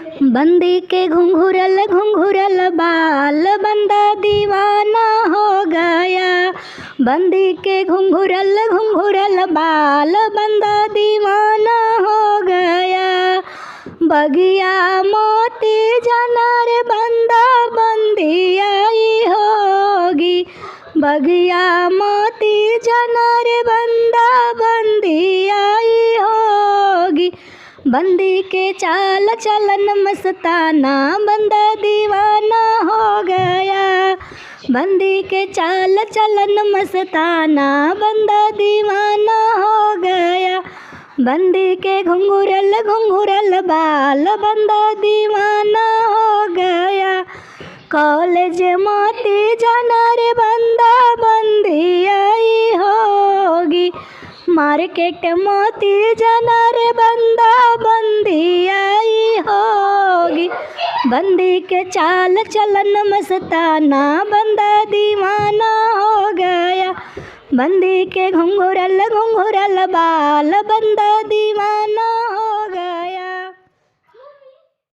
बंदी के घुंघरल घुंघरल बाल बंदा दीवाना हो गया। बंदी के घुंघरल घुंघरल बाल बंदा दीवाना हो गया। बगिया मोती जनर बंदा बंदी आई होगी। बगिया मोती जनर बंदा बंदी आई होगी। बंदी के चाल चलन मस्ताना बंदा दीवाना हो गया। बंदी के चाल चलन मस्ताना बंदा दीवाना हो गया। बंदी के घुंघरल घुंघरल बाल बंदा दीवाना हो गया। कॉलेज मोती जनर बंदा बंदी आई होगी। मार्केट मोती जनर बंदा बंदी आई होगी। बंदी के चाल चलन मस्ताना बंदा दीवाना हो गया। बंदी के घुंघरल घुंघरल बाल बंदा दीवाना